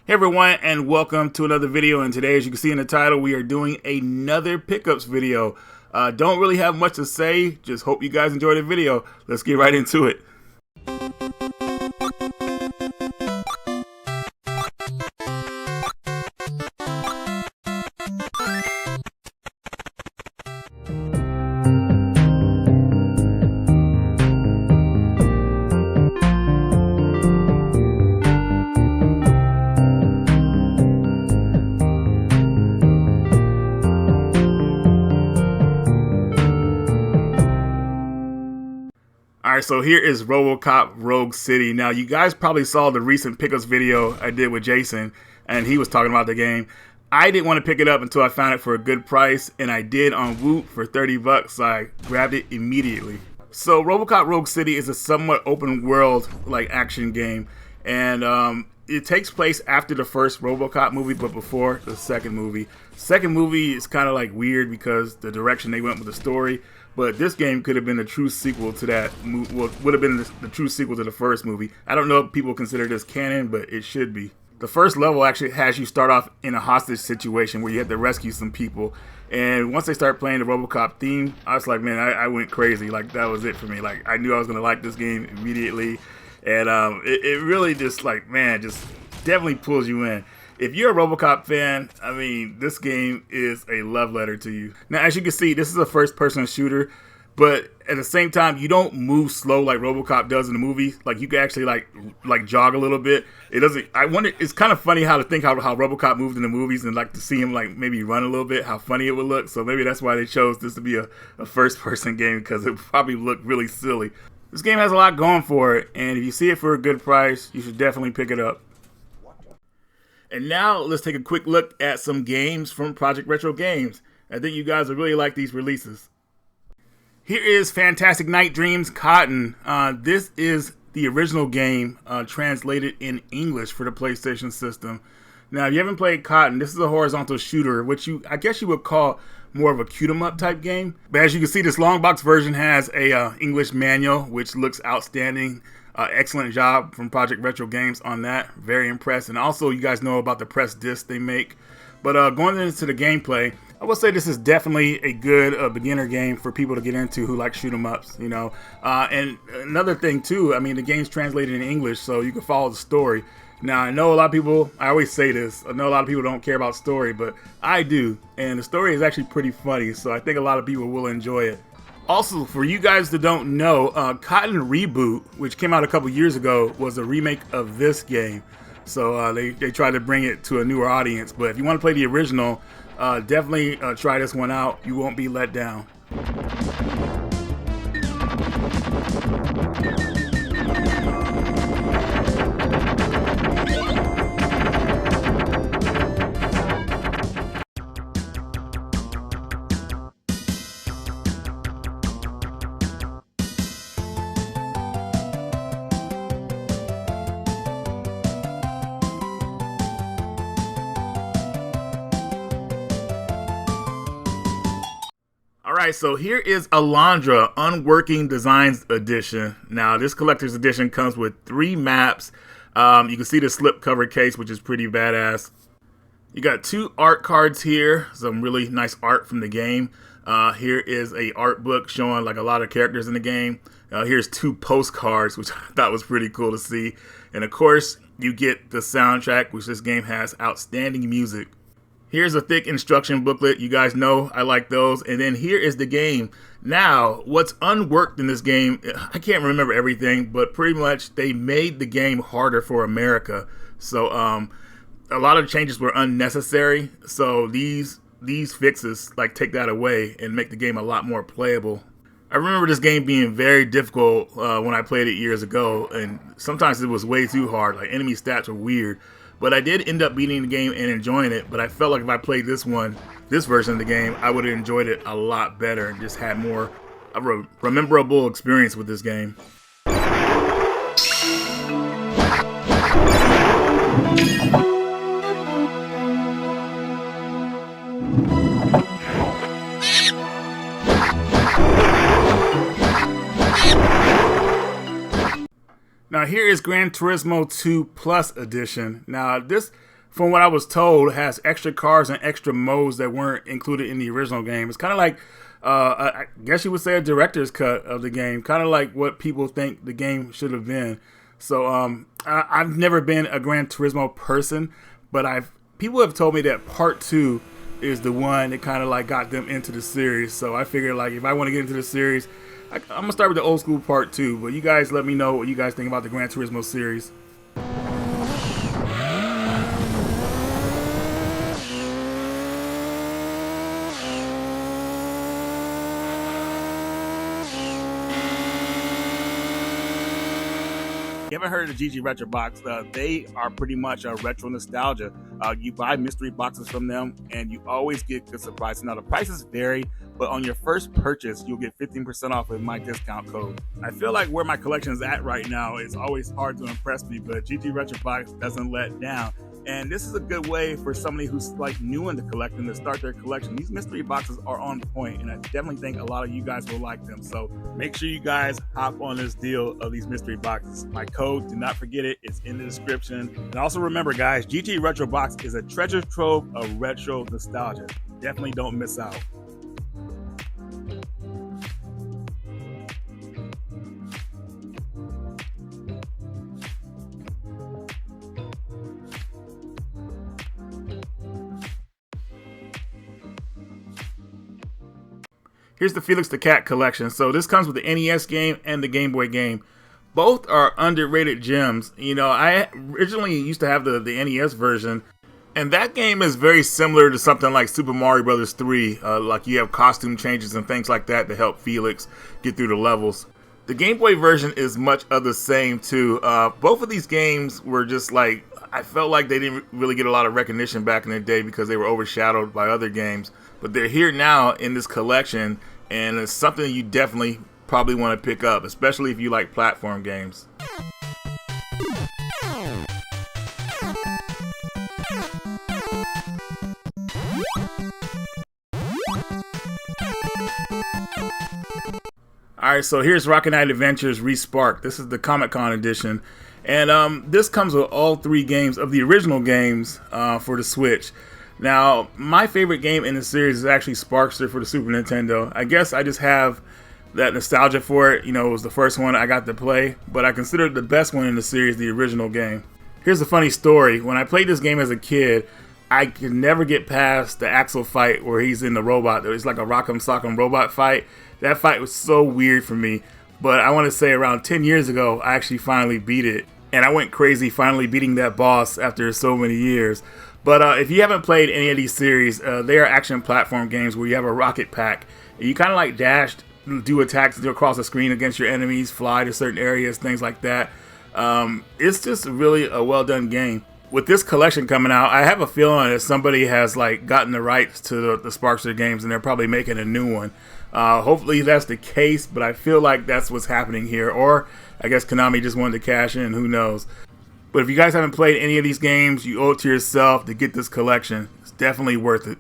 Hey everyone, and welcome to another video. And today, as you can see in the title, we are doing another pickups video. Don't really have much to say, just hope you guys enjoy the video. Let's get right into it. Alright, so here is Rebocop Rogue City. Now, you guys probably saw the recent pickups video I did with Jason, and he was talking about the game. I didn't want to pick it up until I found it for a good price, and I did on Whoop for 30 bucks, so I grabbed it immediately. So, Rebocop Rogue City is a somewhat open world like action game, and it takes place after the first Rebocop movie, but before the second movie. Second movie is kind of like weird because the direction they went with the story. But this game could have been a true sequel to that, would have been the true sequel to the first movie. I don't know if people consider this canon, but it should be. The first level actually has you start off in a hostage situation where you have to rescue some people. And once they start playing the Rebocop theme, I was like, man, I went crazy. Like, that was it for me. Like, I knew I was going to like this game immediately. And it really just, like, man, just definitely pulls you in. If you're a Rebocop fan, I mean, this game is a love letter to you. Now, as you can see, this is a first-person shooter, but at the same time, you don't move slow like Rebocop does in the movie. Like, you can actually like jog a little bit. It doesn't. I wonder. It's kind of funny how to think how Rebocop moved in the movies, and like to see him like maybe run a little bit. How funny it would look. So maybe that's why they chose this to be a first-person game, because it would probably look really silly. This game has a lot going for it, and if you see it for a good price, you should definitely pick it up. And now let's take a quick look at some games from Project Retro Games. I think you guys will really like these releases. Here is Fantastic Night Dreams Cotton. This is the original game translated in English for the PlayStation system. Now, if you haven't played Cotton, this is a horizontal shooter, which I guess you would call more of a cute-em-up type game. But as you can see, this long box version has a English manual, which looks outstanding. Excellent job from Project Retro Games on that. Very impressed. And also, you guys know about the press disc they make. But going into the gameplay, I would say this is definitely a good beginner game for people to get into who like shoot 'em ups, you know. And another thing too, I mean, the game's translated in English, so you can follow the story. Now, I know a lot of people, I always say this, I know a lot of people don't care about story, but I do. And the story is actually pretty funny, so I think a lot of people will enjoy it. Also, for you guys that don't know, Cotton Reboot, which came out a couple years ago, was a remake of this game. So they tried to bring it to a newer audience. But if you want to play the original, definitely try this one out. You won't be let down. Alright, so here is Alundra Un-Working Designs Edition. Now, this collector's edition comes with 3 maps. You can see the slipcover case, which is pretty badass. You got 2 art cards here, some really nice art from the game. Here is a art book showing like a lot of characters in the game. Here's 2 postcards, which I thought was pretty cool to see. And of course, you get the soundtrack, which this game has outstanding music. Here's a thick instruction booklet. You guys know I like those. And then here is the game. Now, what's unworked in this game, I can't remember everything, but pretty much they made the game harder for America. So a lot of changes were unnecessary. So these fixes like take that away and make the game a lot more playable. I remember this game being very difficult when I played it years ago, and sometimes it was way too hard. Like, enemy stats were weird. But I did end up beating the game and enjoying it. But I felt like if I played this version of the game, I would have enjoyed it a lot better and just had more of a rememberable experience with this game. Now here is Gran Turismo 2 Plus Edition. Now this from what I was told, has extra cars and extra modes that weren't included in the original game. It's kind of like, I guess you would say, a director's cut of the game, kind of like what people think the game should have been. So I've never been a Gran Turismo person, but people have told me that Part 2 is the one that kind of like got them into the series. So I figured, like, if I want to get into the series, I'm gonna start with the old school Part 2. But you guys let me know what you guys think about the Gran Turismo series. You haven't heard of the GG Retro Box? They are pretty much a retro nostalgia. You buy mystery boxes from them, and you always get good surprises. Now, the prices vary, but on your first purchase, you'll get 15% off with my discount code. I feel like where my collection is at right now is always hard to impress me, but GG Retro Box doesn't let down. And this is a good way for somebody who's like new into collecting to start their collection. These mystery boxes are on point, and I definitely think a lot of you guys will like them. So make sure you guys hop on this deal of these mystery boxes. My code, do not forget it, it's in the description. And also remember, guys, GG Retro Box is a treasure trove of retro nostalgia. Definitely don't miss out. Here's the Felix the Cat collection. So this comes with the NES game and the Game Boy game. Both are underrated gems. You know, I originally used to have the NES version, and that game is very similar to something like Super Mario Bros. 3. Like you have costume changes and things like that to help Felix get through the levels. The Game Boy version is much of the same too. Both of these games were just like, I felt like they didn't really get a lot of recognition back in the day because they were overshadowed by other games. But they're here now in this collection, and it's something you definitely probably want to pick up, especially if you like platform games. Alright, so here's Rocket Knight Adventures Resparked. This is the Comic-Con edition. And this comes with all 3 games of the original games for the Switch. Now, my favorite game in the series is actually Sparkster for the Super Nintendo. I guess I just have that nostalgia for it. You know, it was the first one I got to play, but I consider it the best one in the series, the original game. Here's a funny story. When I played this game as a kid, I could never get past the Axel fight where he's in the robot. It's like a Rock'em Sock'em robot fight. That fight was so weird for me. But I want to say around 10 years ago, I actually finally beat it. And I went crazy finally beating that boss after so many years. But if you haven't played any of these series, they are action platform games where you have a rocket pack. And you kind of like dash, do attacks across the screen against your enemies, fly to certain areas, things like that. It's just really a well done game. With this collection coming out, I have a feeling that somebody has like gotten the rights to the Sparkster games, and they're probably making a new one. Hopefully that's the case, but I feel like that's what's happening here. Or I guess Konami just wanted to cash in, who knows. But if you guys haven't played any of these games, you owe it to yourself to get this collection. It's definitely worth it.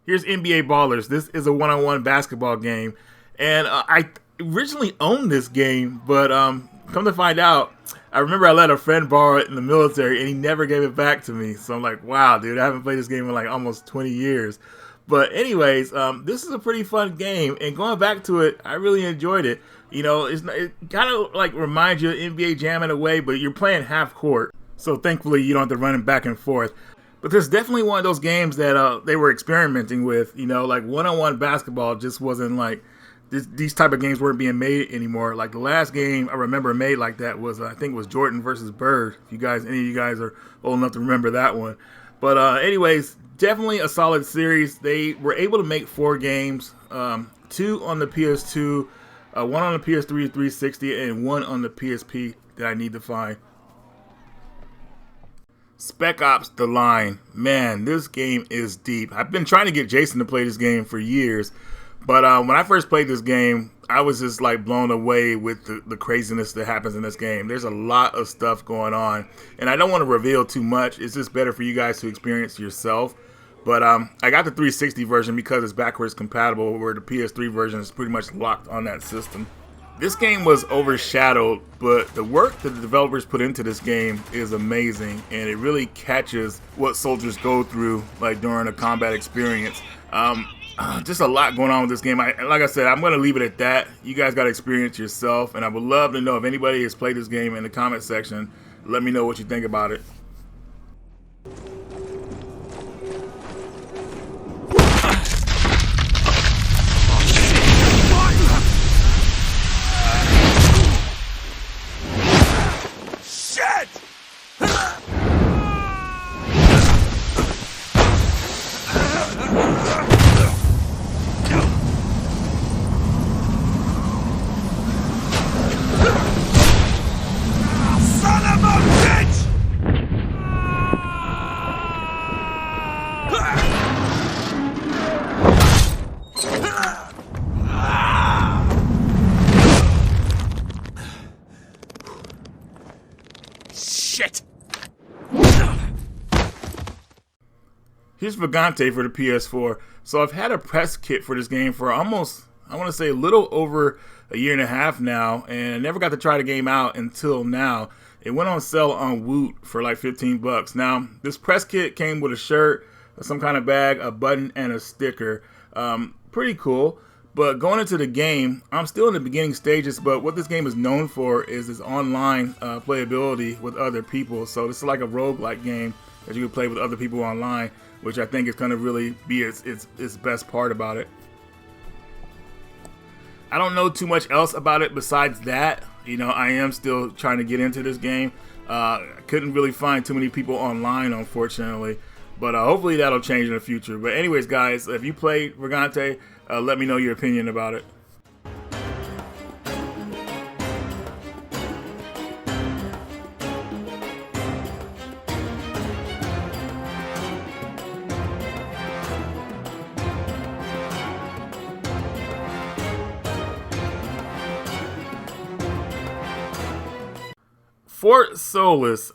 Here's NBA Ballers. This is a one-on-one basketball game, and I originally owned this game, but come to find out, I remember I let a friend borrow it in the military, and he never gave it back to me. So I'm like, wow, dude, I haven't played this game in like almost 20 years. But anyways, this is a pretty fun game, and going back to it, I really enjoyed it. You know, it kind of like reminds you of NBA Jam in a way, but you're playing half court, so thankfully you don't have to run it back and forth. But there's definitely one of those games that they were experimenting with. You know, like one-on-one basketball just wasn't like, these type of games weren't being made anymore. Like the last game I remember made like that was, I think it was Jordan versus Bird. If any of you guys are old enough to remember that one. But anyways, definitely a solid series. They were able to make 4 games, 2 on the PS2, 1 on the PS3 360, and 1 on the PSP that I need to find. Spec Ops: The Line. Man, this game is deep. I've been trying to get Jason to play this game for years, but when I first played this game, I was just like blown away with the craziness that happens in this game. There's a lot of stuff going on, and I don't want to reveal too much. It's just better for you guys to experience yourself. But I got the 360 version because it's backwards compatible, where the PS3 version is pretty much locked on that system. This game was overshadowed, but the work that the developers put into this game is amazing, and it really catches what soldiers go through like during a combat experience. Just a lot going on with this game. Like I said, I'm going to leave it at that. You guys got to experience yourself, and I would love to know if anybody has played this game in the comment section. Let me know what you think about it. Here's Vagante for the PS4. So I've had a press kit for this game for almost, I want to say, a little over a year and a half now, and I never got to try the game out until now. It went on sale on Woot for like 15 bucks. Now, this press kit came with a shirt, some kind of bag, a button, and a sticker. Pretty cool. But going into the game, I'm still in the beginning stages, but what this game is known for is its online playability with other people. So this is like a roguelike game that you can play with other people online, which I think is going to really be its best part about it. I don't know too much else about it besides that. You know, I am still trying to get into this game. I couldn't really find too many people online, unfortunately, but hopefully that'll change in the future. But anyways, guys, if you played Vagante, let me know your opinion about it. Fort Solis.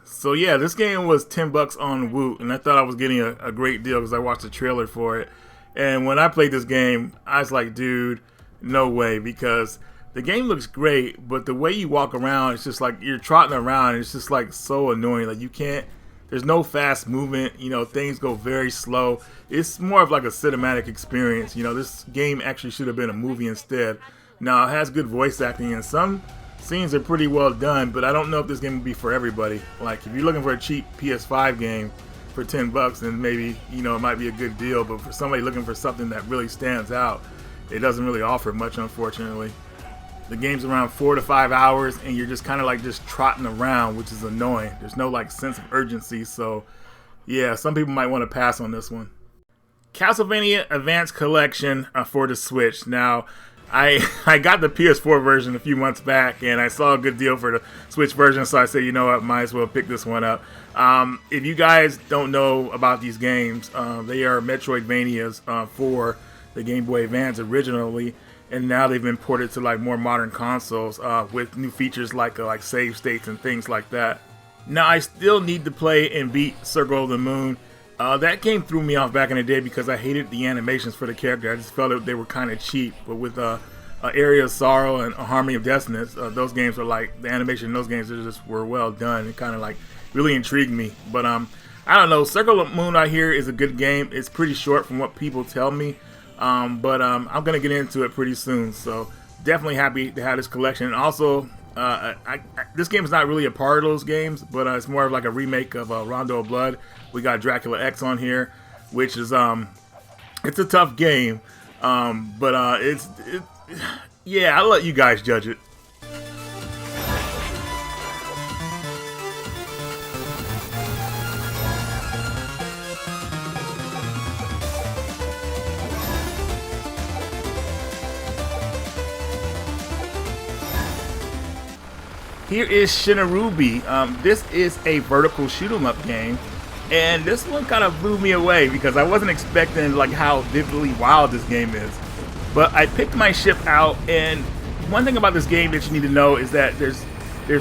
So yeah, this game was 10 bucks on Woot, and I thought I was getting a great deal because I watched the trailer for it. And when I played this game, I was like, dude, no way, because the game looks great, but the way you walk around, it's just like you're trotting around, and it's just like so annoying. Like, you can't, there's no fast movement, you know, things go very slow. It's more of like a cinematic experience. You know, this game actually should have been a movie instead. Now, it has good voice acting, and some scenes are pretty well done, but I don't know if this game will be for everybody. Like, if you're looking for a cheap PS5 game for 10 bucks, then maybe, you know, it might be a good deal, but for somebody looking for something that really stands out, it doesn't really offer much, unfortunately. The game's around 4 to 5 hours, and you're just kind of like just trotting around, which is annoying. There's no like sense of urgency, so yeah, some people might want to pass on this one. Castlevania Advance Collection for the Switch. Now, I got the PS4 version a few months back, and I saw a good deal for the Switch version, so I said, you know what, might as well pick this one up. If you guys don't know about these games, they are Metroidvanias for the Game Boy Advance originally, and now they've been ported to like more modern consoles with new features like save states and things like that. Now, I still need to play and beat Circle of the Moon. That game threw me off back in the day because I hated the animations for the character. I just felt that they were kind of cheap. But with Area of Sorrow and Harmony of Destinies, those games are like, the animation in those games just were well done. It kind of like really intrigued me. But I don't know, Circle of the Moon I hear is a good game. It's pretty short from what people tell me. I'm going to get into it pretty soon. So definitely happy to have this collection. And also, this game is not really a part of those games, but it's more of like a remake of Rondo of Blood. We got Dracula X on here, which is it's a tough game, but yeah, I'll let you guys judge it. here is Shinorubi. This is a vertical shoot 'em up game, and this one kind of blew me away because I wasn't expecting like how vividly wild this game is. But I picked my ship out, and one thing about this game that you need to know is that there's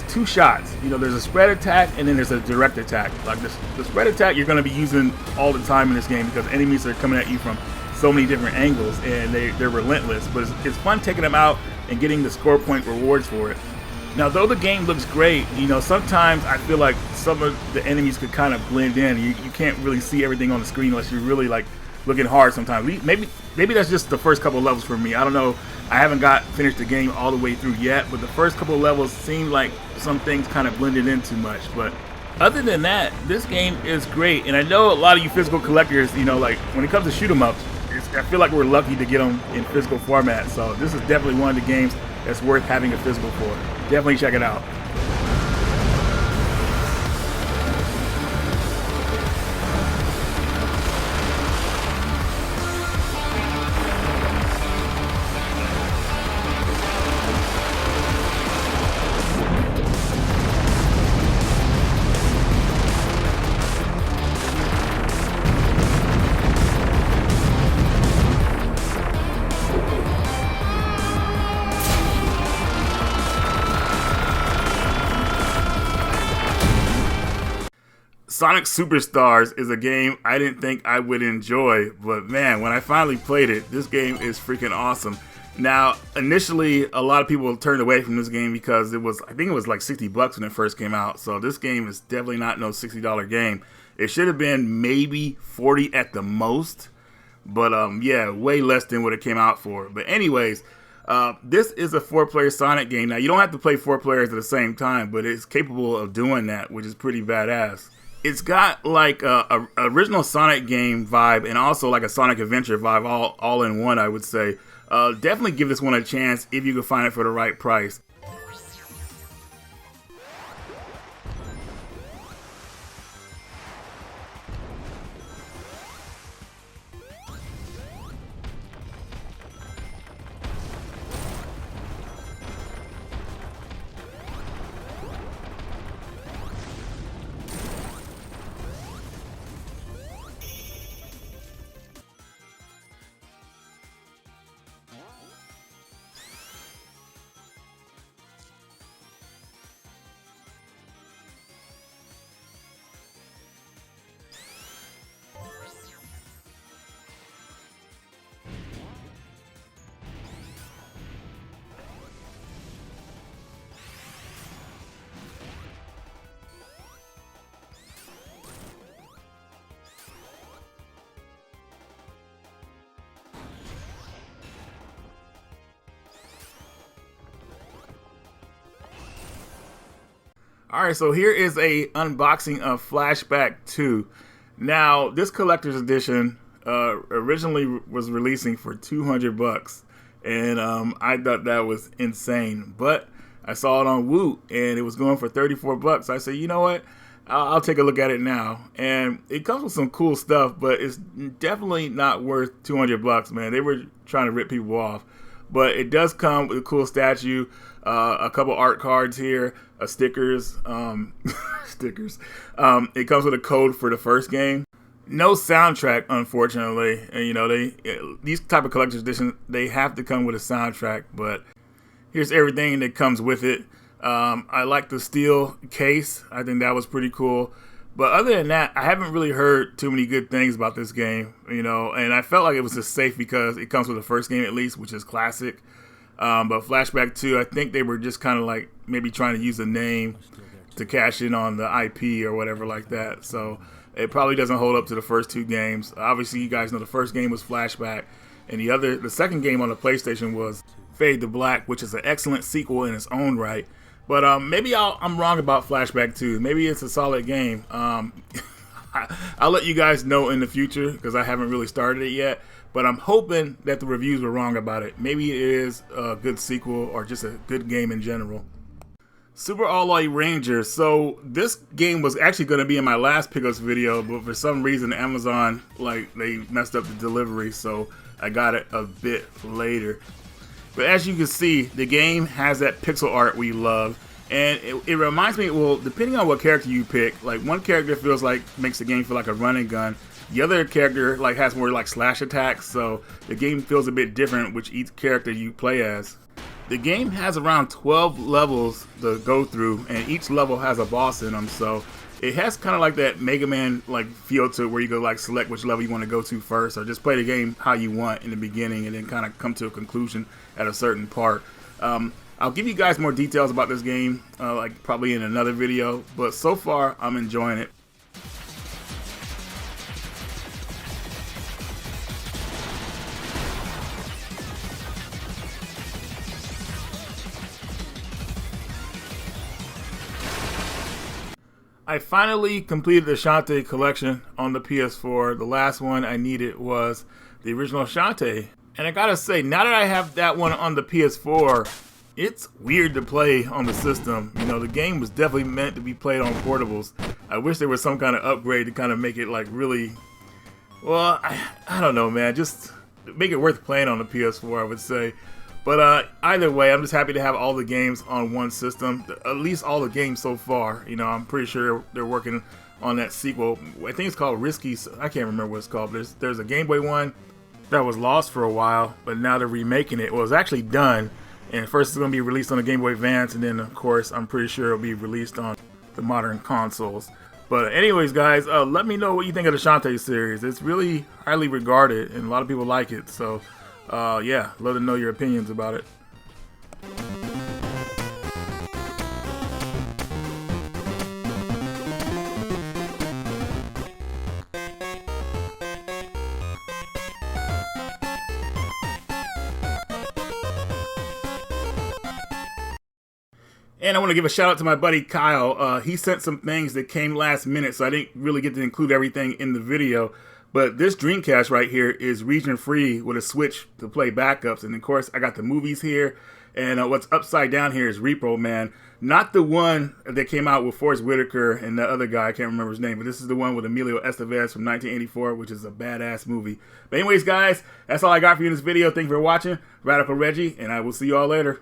two shots. You know, there's a spread attack and then there's a direct attack. Like the spread attack you're going to be using all the time in this game because enemies are coming at you from so many different angles, and they're relentless. But it's fun taking them out and getting the score point rewards for it. Now, though the game looks great, you know, sometimes I feel like some of the enemies could kind of blend in. You can't really see everything on the screen unless you're really like looking hard sometimes. Maybe that's just the first couple of levels for me. I don't know. I haven't finished the game all the way through yet, but the first couple of levels seem like some things kind of blended in too much. But other than that, this game is great. And I know a lot of you physical collectors, you know, like when it comes to shoot 'em ups, I feel like we're lucky to get them in physical format. So this is definitely one of the games that's worth having a physical for. Definitely check it out. Sonic Superstars is a game I didn't think I would enjoy, but man, when I finally played it, this game is freaking awesome. Now, initially, a lot of people turned away from this game because I think it was like 60 bucks when it first came out, so this game is definitely not no $60 game. It should have been maybe 40 at the most, but yeah, way less than what it came out for. But anyways, this is a 4-player Sonic game. Now, you don't have to play 4 players at the same time, but it's capable of doing that, which is pretty badass. It's got like a original Sonic game vibe and also like a Sonic Adventure vibe all in one, I would say. Definitely give this one a chance if you can find it for the right price. Alright, so here is a unboxing of Flashback 2. Now, this collector's edition originally was releasing for 200 bucks, and I thought that was insane. But I saw it on Woot, and it was going for 34 bucks. I said, you know what? I'll take a look at it now. And it comes with some cool stuff, but it's definitely not worth 200 bucks, man. They were trying to rip people off. But it does come with a cool statue, a couple art cards here, stickers. Stickers. It comes with a code for the first game. No soundtrack, unfortunately. And, you know, these type of collector's editions, they have to come with a soundtrack. But here's everything that comes with it. I like the steel case. I think that was pretty cool. But other than that, I haven't really heard too many good things about this game, you know, and I felt like it was just safe because it comes with the first game at least, which is classic. But Flashback 2, I think they were just kind of like maybe trying to use a name to cash in on the IP or whatever like that. So it probably doesn't hold up to the first two games. Obviously, you guys know the first game was Flashback, and the second game on the PlayStation was Fade to Black, which is an excellent sequel in its own right. But maybe I'm wrong about Flashback 2. Maybe it's a solid game. I'll let you guys know in the future because I haven't really started it yet. But I'm hoping that the reviews were wrong about it. Maybe it is a good sequel or just a good game in general. Super Alloy Ranger. So this game was actually going to be in my last pickups video, but for some reason Amazon, they messed up the delivery, so I got it a bit later. But as you can see, the game has that pixel art we love. And it reminds me, well, depending on what character you pick, like one character feels like makes the game feel like a running gun. The other character like has more like slash attacks, so the game feels a bit different with each character you play as. The game has around 12 levels to go through, and each level has a boss in them, so it has kind of like that Mega Man like feel to it, where you go like select which level you want to go to first, or just play the game how you want in the beginning and then kind of come to a conclusion at a certain part. I'll give you guys more details about this game like probably in another video, but so far I'm enjoying it. I finally completed the Shantae Collection on the PS4. The last one I needed was the original Shantae. And I gotta say, now that I have that one on the PS4, it's weird to play on the system. You know, the game was definitely meant to be played on portables. I wish there was some kind of upgrade to kind of make it like really, well, I don't know, man. Just make it worth playing on the PS4, I would say. But either way, I'm just happy to have all the games on one system. At least all the games so far. You know, I'm pretty sure they're working on that sequel. I think it's called Risky. I can't remember what it's called. But there's a Game Boy one that was lost for a while, but now they're remaking it. Well, it's actually done. And first it's going to be released on the Game Boy Advance, and then of course I'm pretty sure it'll be released on the modern consoles. But anyways, guys, let me know what you think of the Shantae series. It's really highly regarded, and a lot of people like it. So yeah, let them know your opinions about it. And I want to give a shout out to my buddy Kyle. He sent some things that came last minute, so I didn't really get to include everything in the video. But this Dreamcast right here is region free with a switch to play backups. And of course, I got the movies here. And what's upside down here is Repo Man. Not the one that came out with Forrest Whitaker and the other guy, I can't remember his name. But this is the one with Emilio Estevez from 1984, which is a badass movie. But anyways, guys, that's all I got for you in this video. Thank you for watching. Radical Reggie, and I will see you all later.